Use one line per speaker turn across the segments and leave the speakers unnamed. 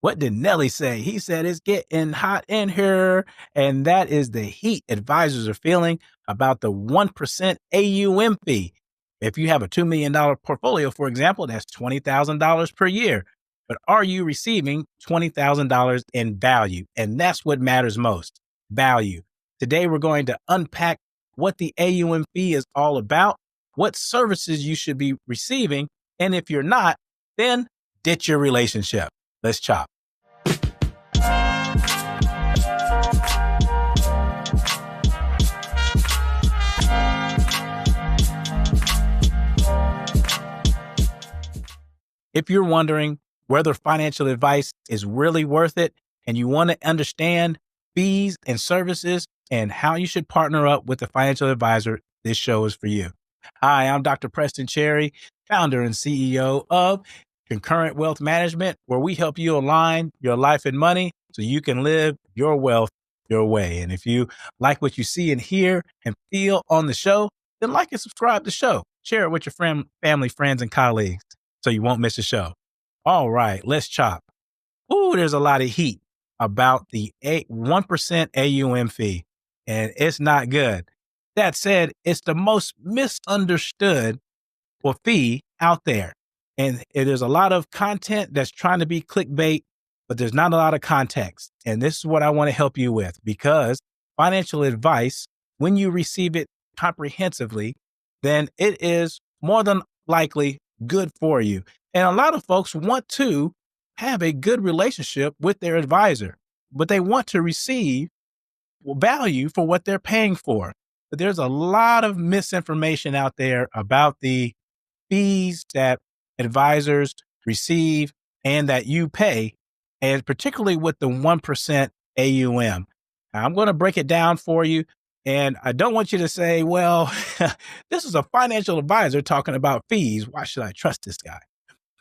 What did Nelly say? He said it's getting hot in here. And that is the heat advisors are feeling about the 1% AUM fee. If you have a $2 million portfolio, for example, that's $20,000 per year. But are you receiving $20,000 in value? And that's what matters most, value. Today, we're going to unpack what the AUM fee is all about, what services you should be receiving. And if you're not, then ditch your relationship. Let's chop. If you're wondering whether financial advice is really worth it and you want to understand fees and services and how you should partner up with a financial advisor, this show is for you. Hi, I'm Dr. Preston Cherry, founder and CEO of Concurrent Wealth Management, where we help you align your life and money so you can live your wealth your way. And if you like what you see and hear and feel on the show, then like and subscribe to the show. Share it with your family, friends, and colleagues so you won't miss a show. All right, let's chop. Ooh, there's a lot of heat about the 1% AUM fee, and it's not good. That said, it's the most misunderstood fee out there. And there's a lot of content that's trying to be clickbait, but there's not a lot of context. And this is what I want to help you with, because financial advice, when you receive it comprehensively, then it is more than likely good for you. And a lot of folks want to have a good relationship with their advisor, but they want to receive value for what they're paying for. But there's a lot of misinformation out there about the fees that advisors receive and that you pay, and particularly with the 1% AUM. Now, I'm going to break it down for you. And I don't want you to say, well, this is a financial advisor talking about fees. Why should I trust this guy?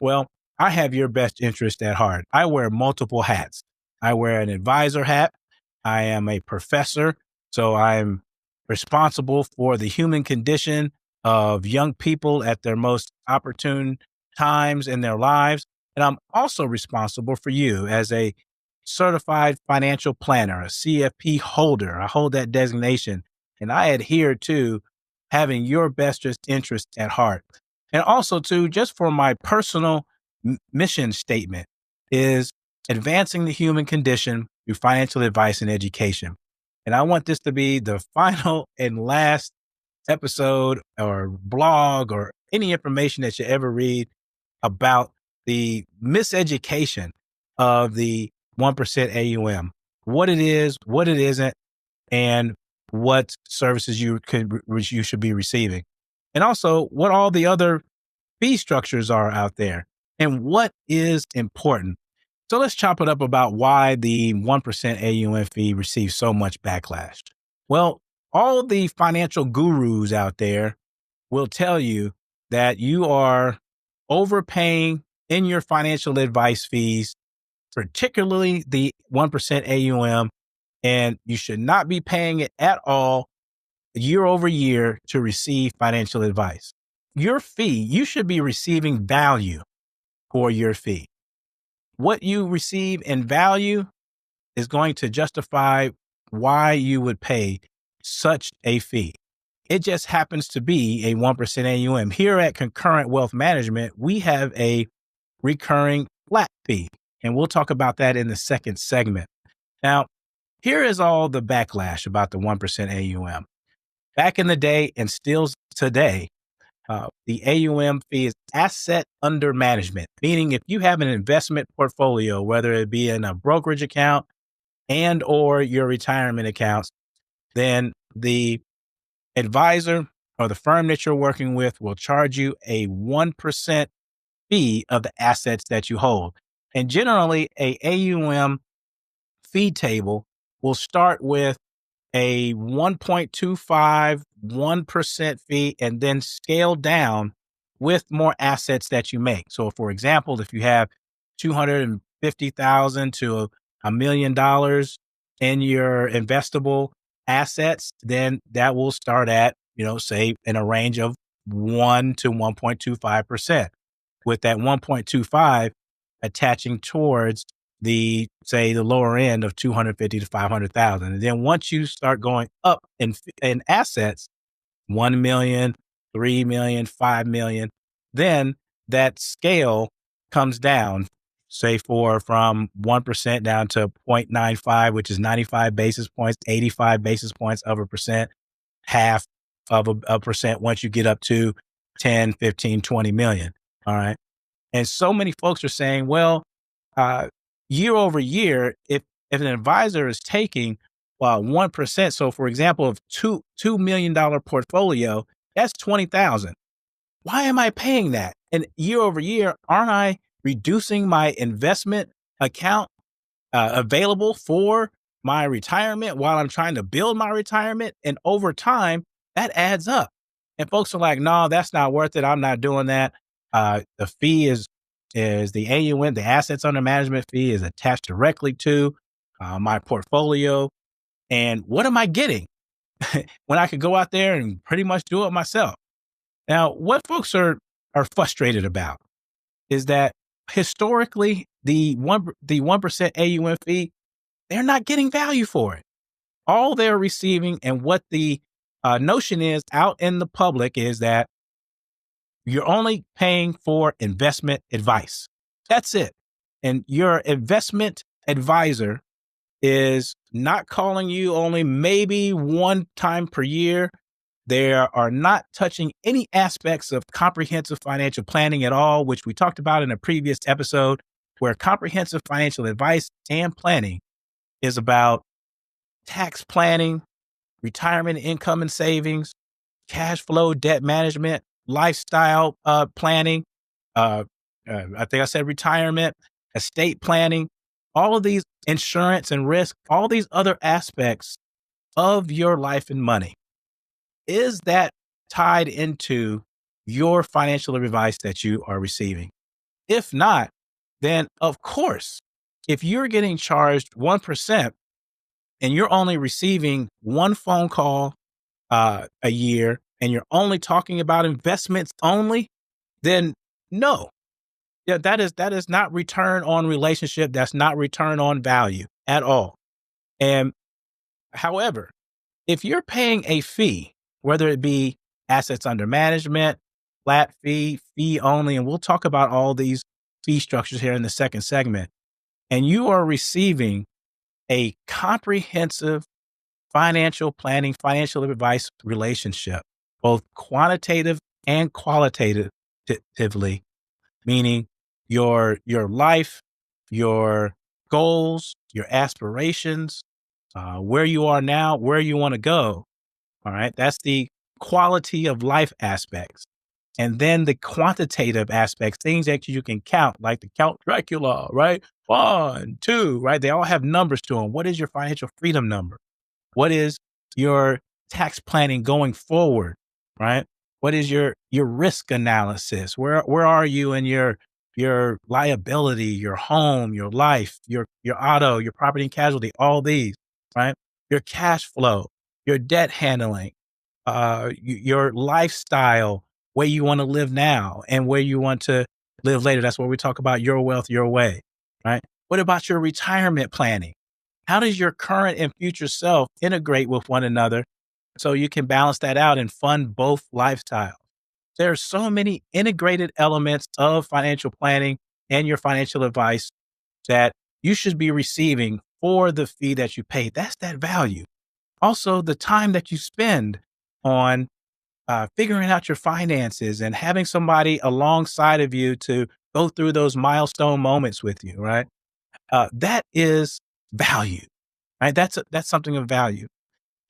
Well, I have your best interest at heart. I wear multiple hats. I wear an advisor hat. I am a professor. So I'm responsible for the human condition of young people at their most opportune times in their lives. And I'm also responsible for you as a certified financial planner, a CFP holder. I hold that designation, and I adhere to having your best interest at heart. And also too, just for my personal mission statement is advancing the human condition through financial advice and education. And I want this to be the final and last episode or blog or any information that you ever read about the miseducation of the 1% AUM, what it is, what it isn't, and what services you should be receiving. And also what all the other fee structures are out there and what is important. So let's chop it up about why the 1% AUM fee receives so much backlash. Well, all the financial gurus out there will tell you that you are overpaying in your financial advice fees, particularly the 1% AUM, and you should not be paying it at all year over year to receive financial advice. Your fee, you should be receiving value for your fee. What you receive in value is going to justify why you would pay such a fee. It just happens to be a 1% AUM. Here at Concurrent Wealth Management, we have a recurring flat fee, and we'll talk about that in the second segment. Now, here is all the backlash about the 1% AUM. Back in the day and still today, the AUM fee is asset under management, meaning if you have an investment portfolio, whether it be in a brokerage account and or your retirement accounts, then the advisor or the firm that you're working with will charge you a 1% fee of the assets that you hold. And generally, a AUM fee table will start with a 1.25, 1% fee, and then scale down with more assets that you make. So for example, if you have $250,000 to $1 million in your investable assets, then that will start at, say in a range of 1 to 1.25%, with that 1.25 attaching towards say the lower end of 250 to 500,000. And then once you start going up in assets, 1 million, 3 million, 5 million, then that scale comes down, say from 1% down to 0.95, which is 95 basis points, 85 basis points of a percent, half of a percent once you get up to 10, 15, 20 million. All right. And so many folks are saying, well, year over year, if an advisor is taking 1%, so for example, of $2 million portfolio, that's 20,000. Why am I paying that? And year over year, aren't I reducing my investment account available for my retirement while I'm trying to build my retirement? And over time, that adds up. And folks are like, no, that's not worth it. I'm not doing that. The fee is the AUM, the assets under management fee is attached directly to my portfolio. And what am I getting when I could go out there and pretty much do it myself? Now, what folks are frustrated about is that historically, the 1% AUM fee, they're not getting value for it. All they're receiving and what the notion is out in the public is that you're only paying for investment advice. That's it. And your investment advisor is not calling you only maybe one time per year. They are not touching any aspects of comprehensive financial planning at all, which we talked about in a previous episode, where comprehensive financial advice and planning is about tax planning, retirement income and savings, cash flow, debt management, lifestyle planning. I think I said retirement, estate planning, all of these insurance and risk, all these other aspects of your life and money. Is that tied into your financial advice that you are receiving? If not, then of course, if you're getting charged 1% and you're only receiving one phone call a year and you're only talking about investments only, then no. Yeah, that is not return on relationship. That's not return on value at all. And however, if you're paying a fee, whether it be assets under management, flat fee, fee only, and we'll talk about all these fee structures here in the second segment, and you are receiving a comprehensive financial planning, financial advice relationship, both quantitative and qualitatively, meaning your life, your goals, your aspirations, where you are now, where you want to go. All right. That's the quality of life aspects. And then the quantitative aspects, things that you can count, like the Count Dracula, right? 1, 2, right? They all have numbers to them. What is your financial freedom number? What is your tax planning going forward, right? What is your risk analysis? Where are you in your liability, your home, your life, your auto, your property and casualty, all these, right? Your cash flow, your debt handling, your lifestyle, where you want to live now and where you want to live later. That's where we talk about your wealth, your way, right? What about your retirement planning? How does your current and future self integrate with one another so you can balance that out and fund both lifestyles? There are so many integrated elements of financial planning and your financial advice that you should be receiving for the fee that you pay. That's that value. Also, the time that you spend on figuring out your finances and having somebody alongside of you to go through those milestone moments with you, right? That is value, right? That's something of value.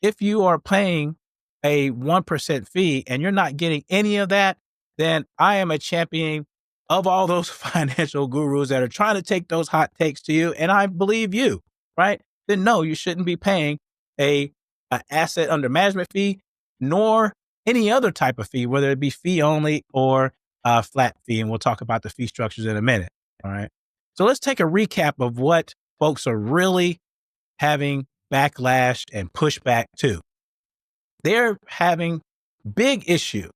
If you are paying a 1% fee and you're not getting any of that, then I am a champion of all those financial gurus that are trying to take those hot takes to you. And I believe you, right? Then no, you shouldn't be paying a asset under management fee, nor any other type of fee, whether it be fee only or flat fee. And we'll talk about the fee structures in a minute. All right. So let's take a recap of what folks are really having backlash and pushback to. They're having big issue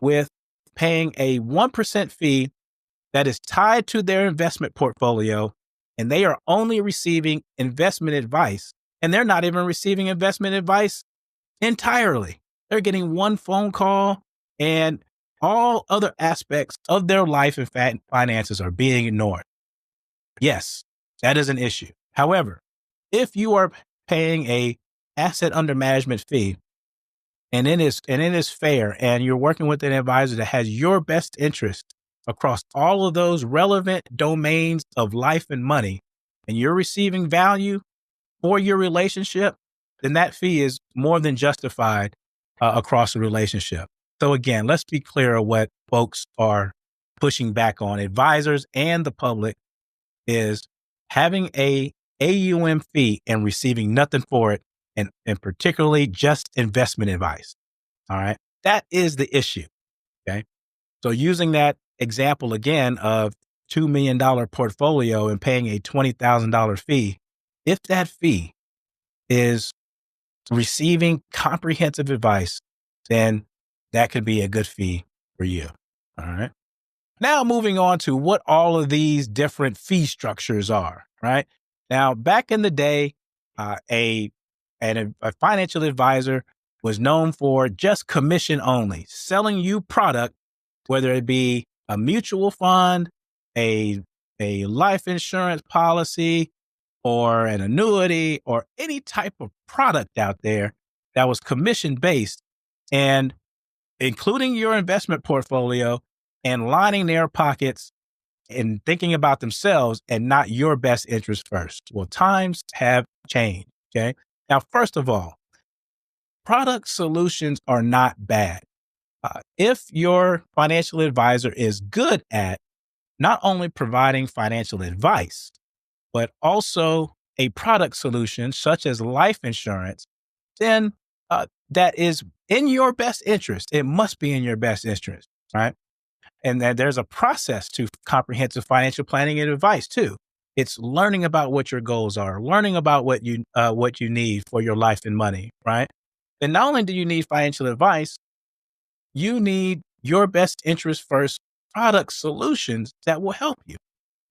with paying a 1% fee that is tied to their investment portfolio and they are only receiving investment advice, and they're not even receiving investment advice entirely. They're getting one phone call, and all other aspects of their life and finances are being ignored. Yes, that is an issue. However, if you are paying a asset under management fee, and it is fair, and you're working with an advisor that has your best interest across all of those relevant domains of life and money, and you're receiving value for your relationship, then that fee is more than justified across the relationship. So again, let's be clear of what folks are pushing back on. Advisors and the public is having a AUM fee and receiving nothing for it, and particularly just investment advice. All right. That is the issue. Okay. So using that example again of $2 million portfolio and paying a $20,000 fee, if that fee is receiving comprehensive advice, then that could be a good fee for you. All right. Now moving on to what all of these different fee structures are, right? Now, back in the day, a financial advisor was known for just commission only, selling you product, whether it be a mutual fund, a life insurance policy, or an annuity, or any type of product out there that was commission based, and including your investment portfolio, and lining their pockets and thinking about themselves and not your best interest first. Well, times have changed. Okay. Now, first of all, product solutions are not bad. If your financial advisor is good at not only providing financial advice, but also a product solution such as life insurance, then that is in your best interest. It must be in your best interest, right? And that there's a process to comprehensive financial planning and advice too. It's learning about what your goals are, learning about what you need for your life and money, right? And not only do you need financial advice, you need your best interest first product solutions that will help you.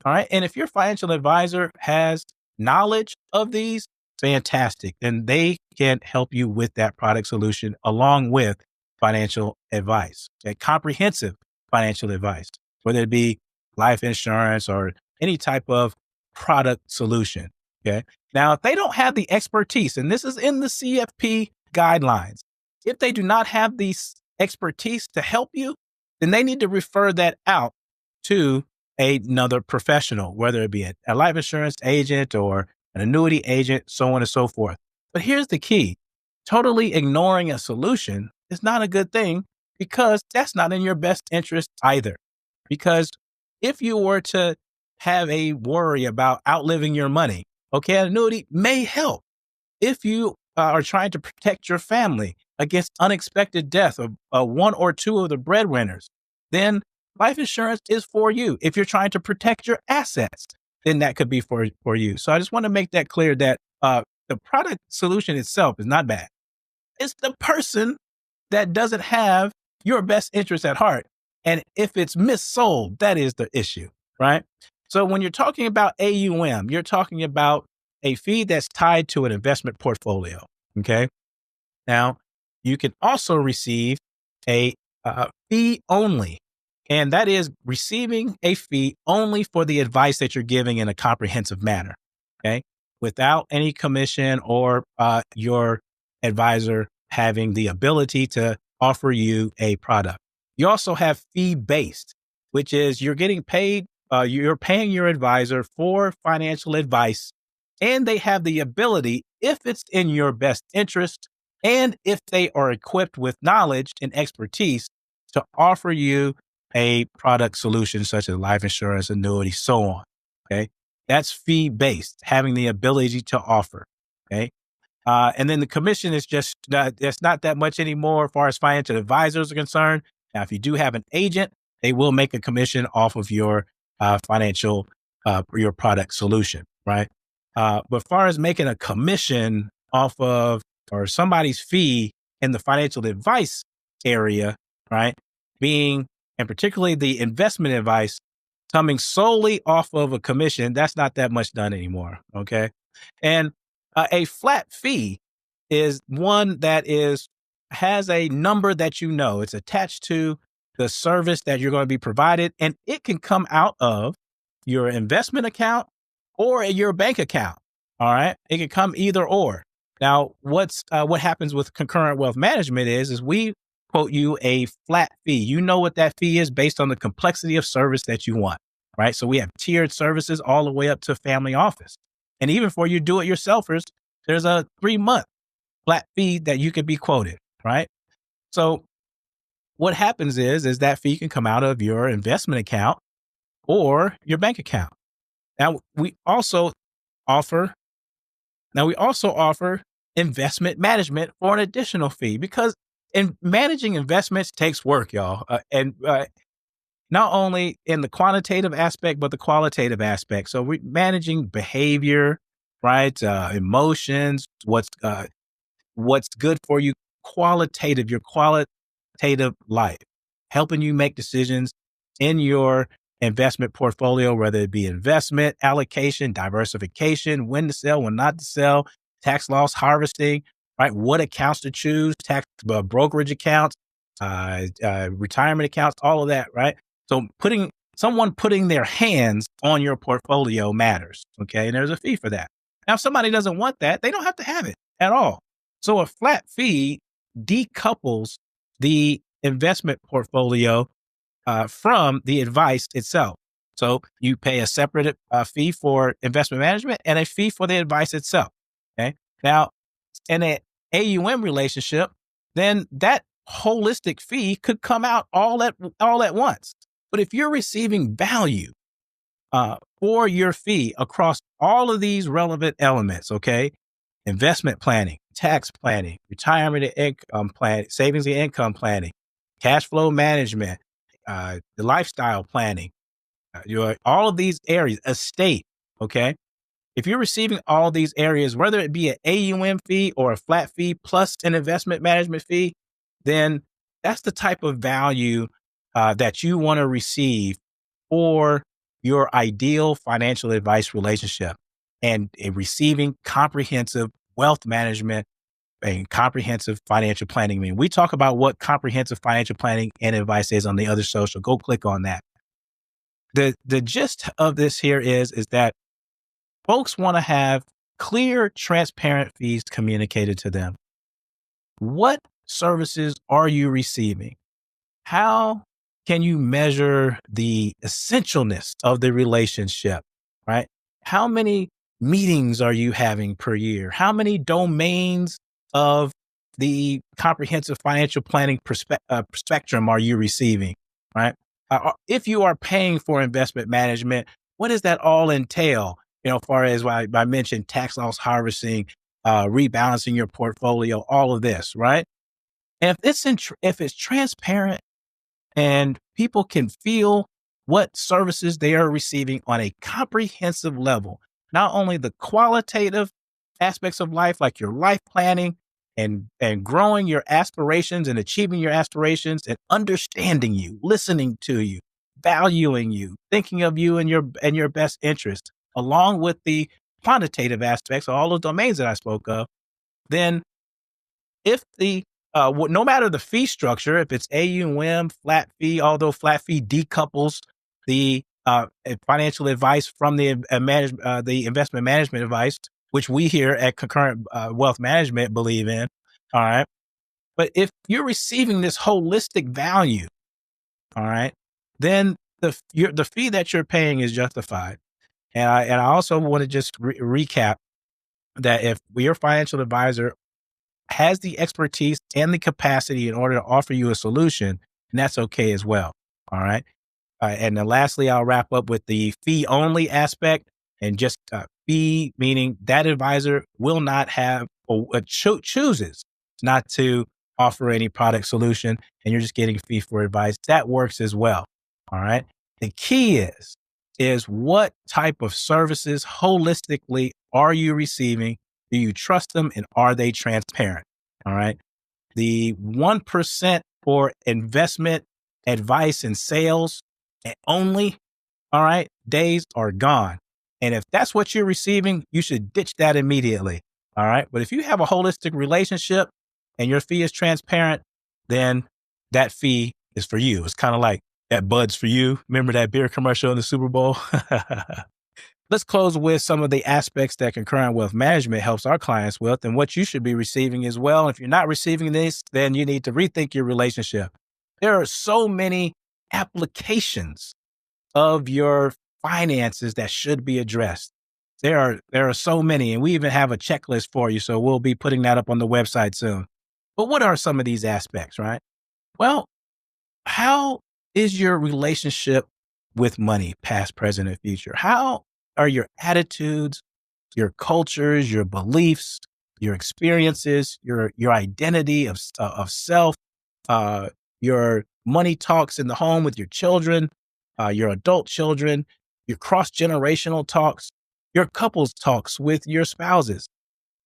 All right. And if your financial advisor has knowledge of these, fantastic. Then they can help you with that product solution along with financial advice, okay? Comprehensive financial advice, whether it be life insurance or any type of product solution. Okay. Now, if they don't have the expertise, and this is in the CFP guidelines, if they do not have the expertise to help you, then they need to refer that out to another professional, whether it be a life insurance agent or an annuity agent, so on and so forth. But here's the key. Totally ignoring a solution is not a good thing, because that's not in your best interest either. Because if you were to have a worry about outliving your money, okay, an annuity may help. If you are trying to protect your family against unexpected death of one or two of the breadwinners, then life insurance is for you. If you're trying to protect your assets, then that could be for you. So I just want to make that clear that the product solution itself is not bad. It's the person that doesn't have your best interest at heart. And if it's missold, that is the issue, right? So when you're talking about AUM, you're talking about a fee that's tied to an investment portfolio. Okay. Now, you can also receive a fee only, and that is receiving a fee only for the advice that you're giving in a comprehensive manner. Okay. Without any commission or your advisor having the ability to offer you a product. You also have fee-based, which is you're getting paid, you're paying your advisor for financial advice, and they have the ability, if it's in your best interest, and if they are equipped with knowledge and expertise, to offer you a product solution such as life insurance, annuity, so on. Okay. That's fee-based, having the ability to offer. Okay. And then the commission is just, that's not that much anymore as far as financial advisors are concerned. Now, if you do have an agent, they will make a commission off of your your product solution, right? But as far as making a commission off of, or somebody's fee in the financial advice area, right? And particularly the investment advice, coming solely off of a commission, that's not that much done anymore. Okay. And a flat fee is one that has a number that it's attached to the service that you're going to be provided, and it can come out of your investment account or your bank account. All right, it can come either or. Now, what happens with concurrent wealth management is we quote you a flat fee. You know what that fee is based on the complexity of service that you want, right? So we have tiered services all the way up to family office. And even for you do-it-yourselfers, there's a 3-month flat fee that you could be quoted, right? So what happens is that fee can come out of your investment account or your bank account. Now we also offer investment management for an additional fee, because managing investments takes work, y'all. And not only in the quantitative aspect, but the qualitative aspect. So we're managing behavior, right? Emotions, what's good for you, your qualitative life, helping you make decisions in your investment portfolio, whether it be investment, allocation, diversification, when to sell, when not to sell, tax loss harvesting, right? What accounts to choose, tax brokerage accounts, retirement accounts, all of that, right? So someone putting their hands on your portfolio matters, okay? And there's a fee for that. Now, if somebody doesn't want that, they don't have to have it at all. So a flat fee decouples the investment portfolio from the advice itself. So you pay a separate fee for investment management and a fee for the advice itself. Okay. Now, in an AUM relationship, then that holistic fee could come out all at once. But if you're receiving value for your fee across all of these relevant elements, okay, investment planning, tax planning, retirement and income planning, savings and income planning, cash flow management, the lifestyle planning, all of these areas, estate, okay? If you're receiving all these areas, whether it be an AUM fee or a flat fee plus an investment management fee, then that's the type of value that you want to receive for your ideal financial advice relationship, and receiving comprehensive wealth management and comprehensive financial planning. I mean, we talk about what comprehensive financial planning and advice is on the other show, so go click on that. The gist of this here is that folks want to have clear, transparent fees communicated to them. What services are you receiving? How can you measure the essentialness of the relationship, right? How many meetings are you having per year? How many domains of the comprehensive financial planning spectrum are you receiving, right? If you are paying for investment management, what does that all entail? As far as I mentioned, tax loss harvesting, rebalancing your portfolio, all of this, right? And if it's transparent and people can feel what services they are receiving on a comprehensive level, not only the qualitative aspects of life, like your life planning and growing your aspirations and achieving your aspirations, and understanding you, listening to you, valuing you, thinking of you and your best interest, along with the quantitative aspects of all those domains that I spoke of, then if no matter the fee structure, if it's AUM, flat fee, although flat fee decouples the financial advice from the investment management advice, which we here at Concurrent Wealth Management believe in. All right. But if you're receiving this holistic value, all right, then the fee that you're paying is justified. And I also want to just recap that if your financial advisor has the expertise and the capacity in order to offer you a solution, and that's okay as well. All right. And then lastly, I'll wrap up with the fee only aspect, and just fee, meaning that advisor will not have or chooses not to offer any product solution, and you're just getting a fee for advice. That works as well. All right. The key is what type of services holistically are you receiving? Do you trust them, and are they transparent? All right. The 1% for investment advice and sales only all right, days are gone. And if that's what you're receiving, you should ditch that immediately. All right. But if you have a holistic relationship and your fee is transparent, then that fee is for you. It's kind of like that Bud's for you. Remember that beer commercial in the Super Bowl? Let's close with some of the aspects that concurrent wealth management helps our clients with and what you should be receiving as well. If you're not receiving this, then you need to rethink your relationship. There are so many applications of your finances that should be addressed. There are so many, and we even have a checklist for you. So we'll be putting that up on the website soon. But what are some of these aspects, right? Well, how is your relationship with money, past, present, and future? How are your attitudes, your cultures, your beliefs, your experiences, your identity of self, uh, your money talks in the home with your children, your adult children, your cross generational talks, your couples talks with your spouses?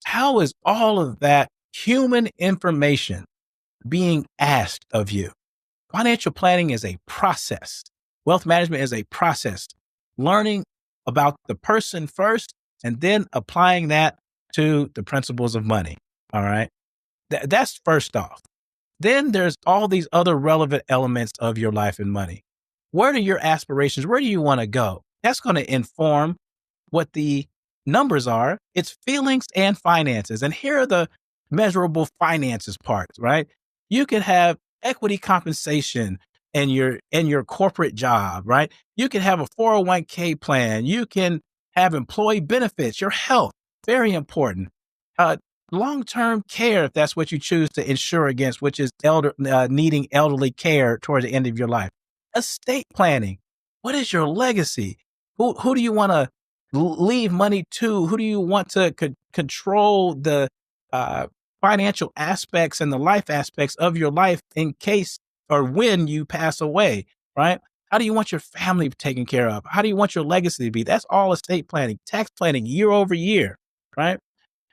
How is all of that human information being asked of you? Financial planning is a process. Wealth management is a process. Learning about the person first and then applying that to the principles of money. All right. That's first off. Then there's all these other relevant elements of your life and money. What are your aspirations? Where do you want to go? That's going to inform what the numbers are. It's feelings and finances. And here are the measurable finances parts, right? You can have equity compensation in your corporate job, right? You can have a 401k plan. You can have employee benefits, your health, very important. Uh, Long-term care, if that's what you choose to insure against, which is needing elderly care towards the end of your life. Estate planning. What is your legacy? Who do you want to leave money to? Who do you want to control the uh, financial aspects and the life aspects of your life in case or when you pass away, right? How do you want your family taken care of? How do you want your legacy to be? That's all estate planning, tax planning year over year, right?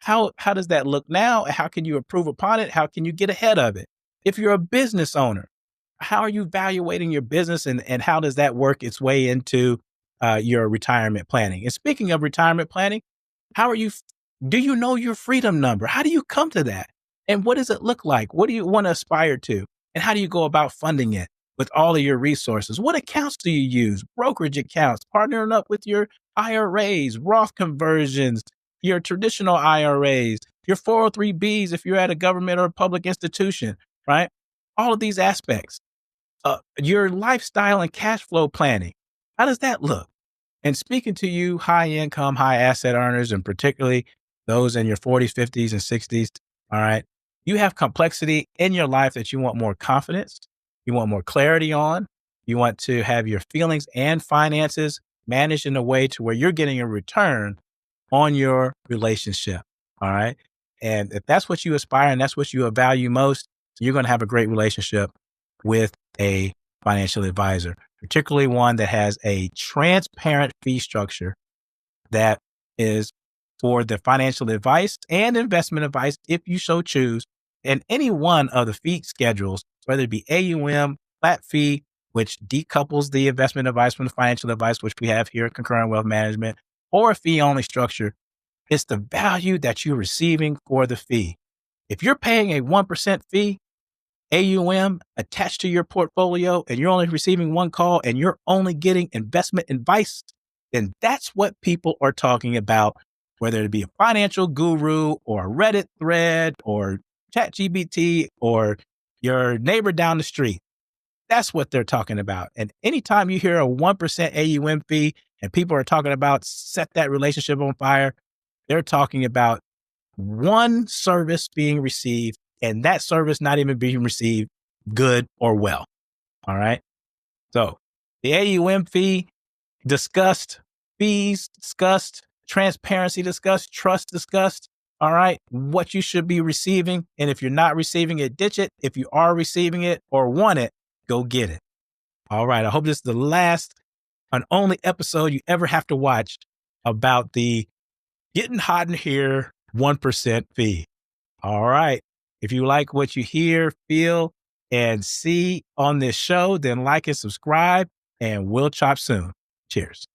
How does that look now? How can you improve upon it? How can you get ahead of it? If you're a business owner, how are you evaluating your business and how does that work its way into your retirement planning? And speaking of retirement planning, how are you? Do you know your freedom number? How do you come to that? And what does it look like? What do you want to aspire to? And how do you go about funding it with all of your resources? What accounts do you use? Brokerage accounts, partnering up with your IRAs, Roth conversions, your traditional IRAs, your 403Bs if you're at a government or a public institution, right? All of these aspects. Your lifestyle and cash flow planning. How does that look? And speaking to you, high income, high asset earners, and particularly those in your 40s, 50s, and 60s, all right, you have complexity in your life that you want more confidence, you want more clarity on, you want to have your feelings and finances managed in a way to where you're getting a return on your relationship. All right. And if that's what you aspire and that's what you value most, you're going to have a great relationship with a financial advisor, particularly one that has a transparent fee structure that is for the financial advice and investment advice, if you so choose. And any one of the fee schedules, whether it be AUM, flat fee, which decouples the investment advice from the financial advice, which we have here at Concurrent Wealth Management, or a fee only structure, it's the value that you're receiving for the fee. If you're paying a 1% fee, AUM attached to your portfolio, and you're only receiving one call and you're only getting investment advice, then that's what people are talking about, whether it be a financial guru or a Reddit thread or ChatGPT or your neighbor down the street. That's what they're talking about. And anytime you hear a 1% AUM fee and people are talking about set that relationship on fire, they're talking about one service being received and that service not even being received good or well. All right. So the AUM fee discussed, fees discussed, transparency discussed, trust discussed. All right. What you should be receiving. And if you're not receiving it, ditch it. If you are receiving it or want it, go get it. All right. I hope this is the last and only episode you ever have to watch about the getting hot in here 1% fee. All right. If you like what you hear, feel, and see on this show, then like and subscribe, and we'll chop soon. Cheers.